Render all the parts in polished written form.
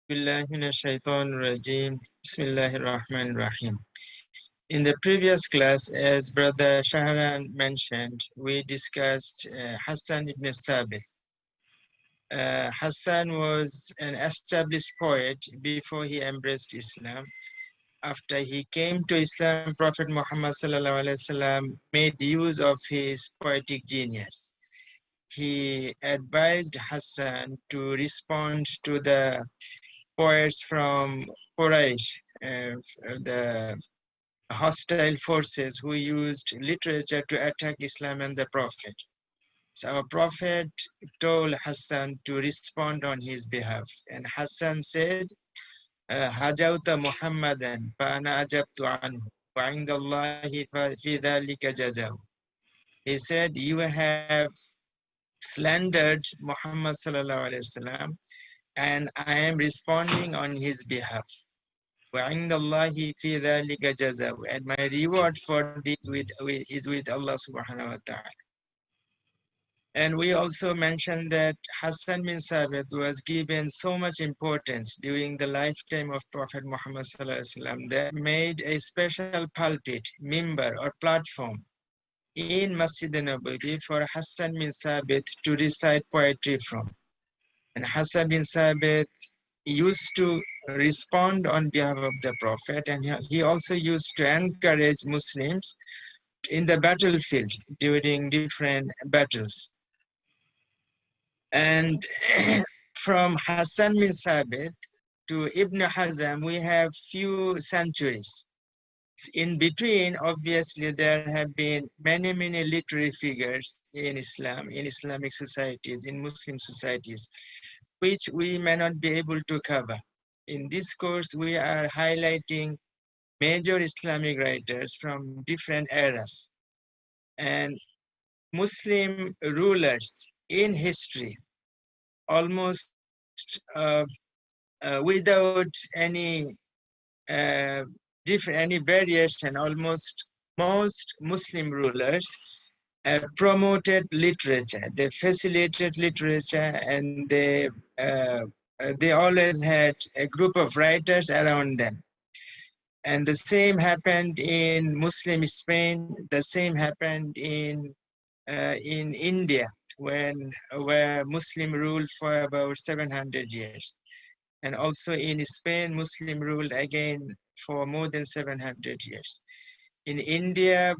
Billahi minash shaitanir rajim. Bismillahir Rahmanir Rahim. In the previous class, as Brother Shahran mentioned, we discussed Hassan ibn Thabit. Hassan was an established poet before he embraced Islam. After he came to Islam, Prophet Muhammad sallallahu alaihi wasallam made use of his poetic genius. He advised Hassan to respond to the poets from Quraysh, the hostile forces who used literature to attack Islam and the Prophet. So our Prophet told Hassan to respond on his behalf. And Hassan said, Hajauta Muhammadan fa'ana ajabtu anhu wa indallahi fi dhalika jazaw. He said, you have slandered Muhammad sallallahu alaihi wasallam, and I am responding on his behalf. وَعِنْدَ اللَّهِ فِي ذَلِكَ جَزَاءٌ. And my reward for this is with Allah subhanahu wa ta'ala. And we also mentioned that Hassan bin Sabit was given so much importance during the lifetime of Prophet Muhammad sallallahu alaihi wasallam that made a special pulpit, mimbar or platform in Masjid an-Nabawi for Hassan bin Sabit to recite poetry from. And Hassan bin Sabit used to respond on behalf of the Prophet, and he also used to encourage Muslims in the battlefield during different battles. And from Hassan bin Sabit to Ibn Hazm, we have few centuries. In between, obviously, there have been many literary figures in Islam, in Islamic societies, in Muslim societies, which we may not be able to cover. In this course, we are highlighting major Islamic writers from different eras. And Muslim rulers in history, almost without any variation, almost most Muslim rulers promoted literature. They facilitated literature, and they always had a group of writers around them. And the same happened in Muslim Spain. The same happened in India, where Muslim ruled for about 700 years. And also in Spain, Muslim ruled again for more than 700 years. In India,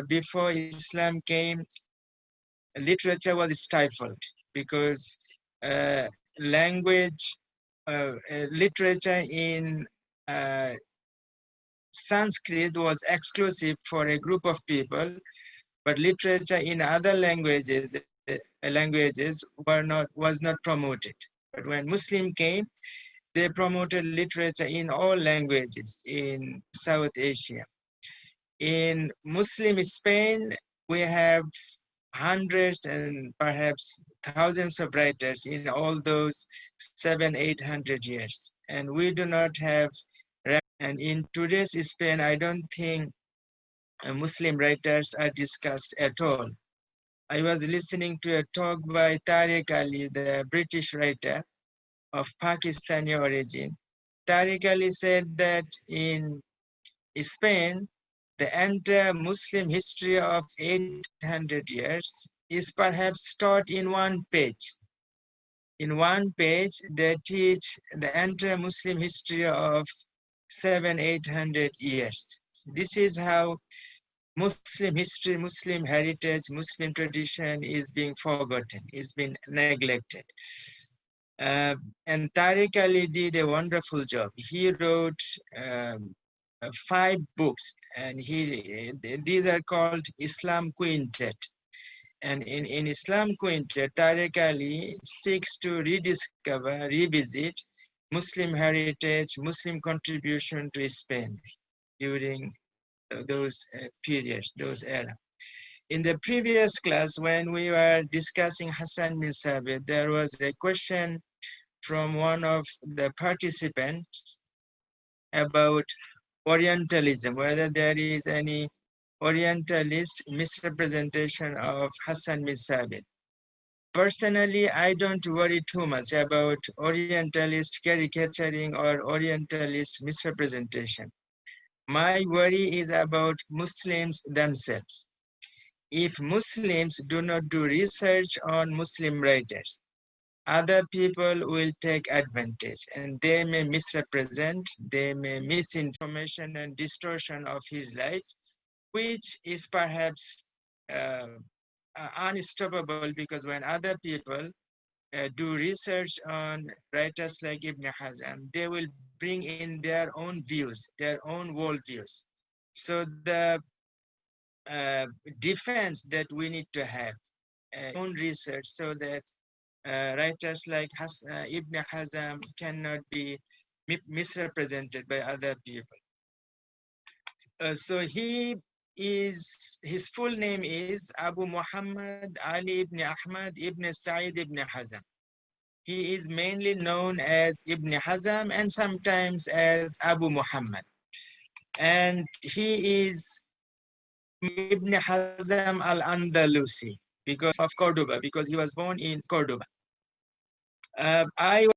before Islam came, literature was stifled because literature in Sanskrit was exclusive for a group of people, but literature in other languages was not promoted. But when Muslim came, they promoted literature in all languages in South Asia. In Muslim Spain, we have hundreds and perhaps thousands of writers in all those 700-800 years. And we do not have, and in today's Spain, I don't think Muslim writers are discussed at all. I was listening to a talk by Tariq Ali, the British writer of Pakistani origin. Tariq Ali said that in Spain, the entire Muslim history of 800 years is perhaps taught in one page. In one page, they teach the entire Muslim history of 700-800 years. This is how Muslim history, Muslim heritage, Muslim tradition is being forgotten, is being neglected. And Tariq Ali did a wonderful job. He wrote 5 books, and these are called Islam Quintet. And in Islam Quintet, Tariq Ali seeks to rediscover, revisit Muslim heritage, Muslim contribution to Spain during those periods, those eras. In the previous class, when we were discussing Hassan bin Sabit, there was a question from one of the participants about Orientalism, whether there is any Orientalist misrepresentation of Hassan bin Sabit. Personally, I don't worry too much about Orientalist caricaturing or Orientalist misrepresentation. My worry is about Muslims themselves. If Muslims do not do research on Muslim writers, other people will take advantage and they may misrepresent, they may misinformation and distortion of his life, which is perhaps unstoppable, because when other people do research on writers like Ibn Hazm, they will bring in their own views, their own worldviews. So the defense that we need to have own research, so that writers like Ibn Hazm cannot be misrepresented by other people. So his full name is Abu Muhammad Ali ibn Ahmad ibn Sa'id ibn Hazm. He is mainly known as Ibn Hazm and sometimes as Abu Muhammad. And he is Ibn Hazm al-Andalusi because of Cordoba, because he was born in Cordoba. I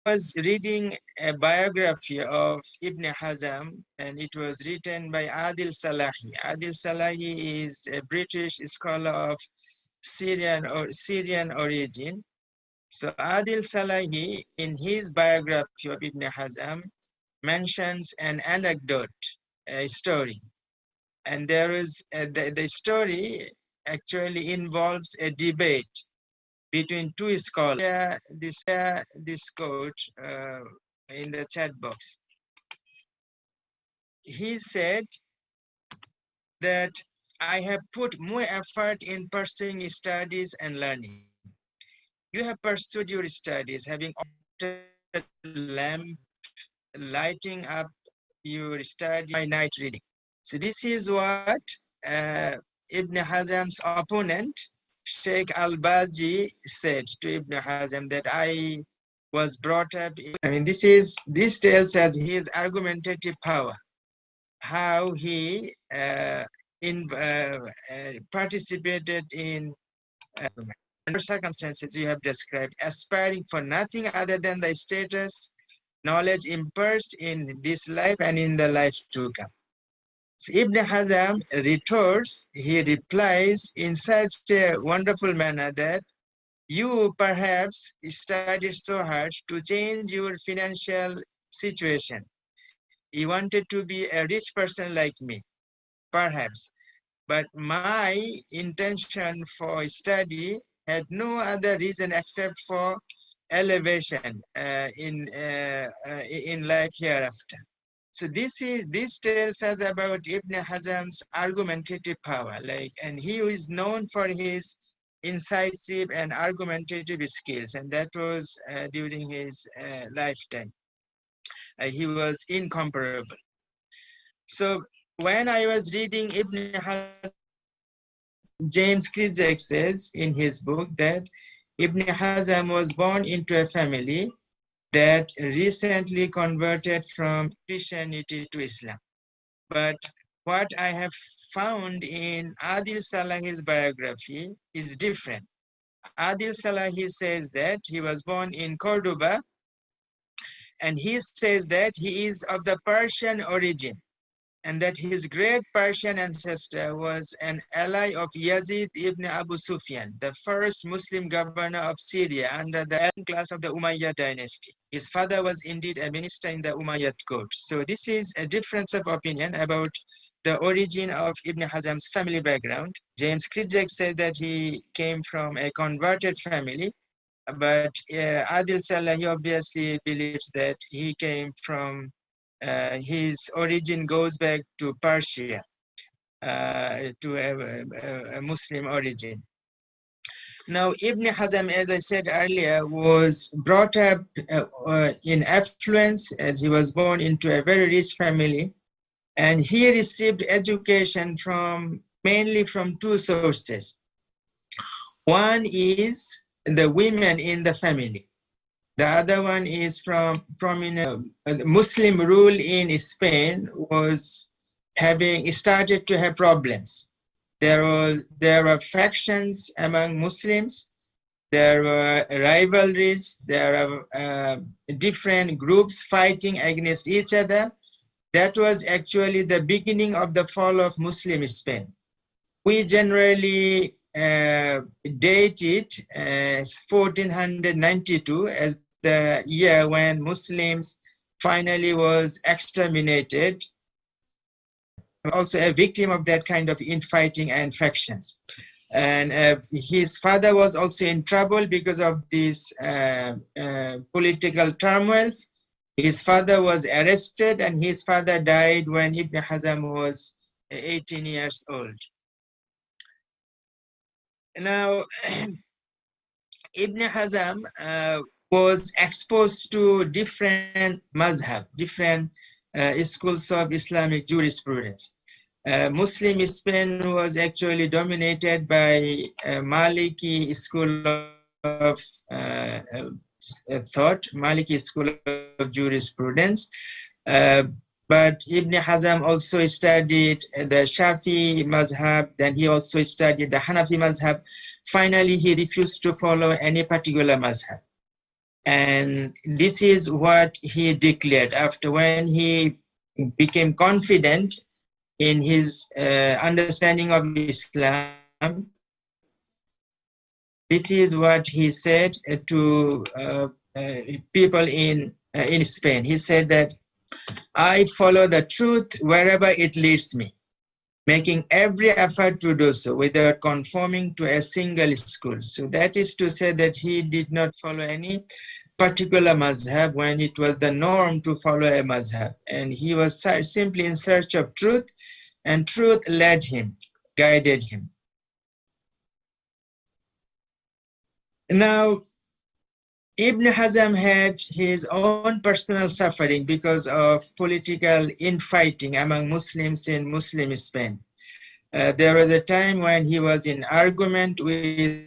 was reading a biography of Ibn Hazm, and it was written by Adil Salahi. Adil Salahi is a British scholar of Syrian origin. So Adil Salahi, in his biography of Ibn Hazm, mentions an anecdote, a story. And there is the story actually involves a debate between two scholars. This quote in the chat box. He said that I have put more effort in pursuing studies and learning. You have pursued your studies, having a lamp lighting up your study by night reading. So this is what Ibn Hazm's opponent, Sheikh al-Baji, said to Ibn Hazm, that I was brought up. I mean, this tells us his argumentative power, how he participated in under circumstances you have described, aspiring for nothing other than the status knowledge imparts in this life and in the life to come. So Ibn Hazm retorts, he replies in such a wonderful manner that you perhaps studied so hard to change your financial situation. You wanted to be a rich person like me, perhaps. But my intention for study had no other reason except for elevation in life hereafter. So this tells us about Ibn Hazm's argumentative power, and he is known for his incisive and argumentative skills, and that was during his lifetime. He was incomparable. So when I was reading Ibn Hazm, James Krizek says in his book that Ibn Hazm was born into a family that recently converted from Christianity to Islam. But what I have found in Adil Salahi's biography is different. Adil Salahi says that he was born in Cordoba, and he says that he is of the Persian origin, and that his great Persian ancestor was an ally of Yazid ibn Abu Sufyan, the first Muslim governor of Syria under the class of the Umayyad dynasty. His father was indeed a minister in the Umayyad court. So this is a difference of opinion about the origin of Ibn Hazm's family background. James Krizek said that he came from a converted family, but Adil Salahi obviously believes that he came from his origin goes back to Persia, to a Muslim origin. Now, Ibn Hazm, as I said earlier, was brought up in affluence, as he was born into a very rich family, and he received education mainly from two sources. One is the women in the family. The other one is from prominent Muslim rule in Spain was started to have problems. There were factions among Muslims, there were rivalries, there are different groups fighting against each other. That was actually the beginning of the fall of Muslim Spain. We generally date it as 1492 as the year when Muslims finally was exterminated. Also a victim of that kind of infighting and factions. And his father was also in trouble because of these political turmoils. His father was arrested and his father died when Ibn Hazm was 18 years old. Now, Ibn Hazm was exposed to different mazhab, different schools of Islamic jurisprudence. Muslim Spain was actually dominated by Maliki school of thought, Maliki school of jurisprudence. But Ibn Hazm also studied the Shafi mazhab, then he also studied the Hanafi mazhab. Finally, he refused to follow any particular mazhab. And this is what he declared after when he became confident in his understanding of Islam. This is what he said to people in Spain. He said that I follow the truth wherever it leads me, making every effort to do so without conforming to a single school. So that is to say that he did not follow any particular mazhab when it was the norm to follow a mazhab. And he was simply in search of truth, and truth led him, guided him. Now, Ibn Hazm had his own personal suffering because of political infighting among Muslims in Muslim Spain. There was a time when he was in argument with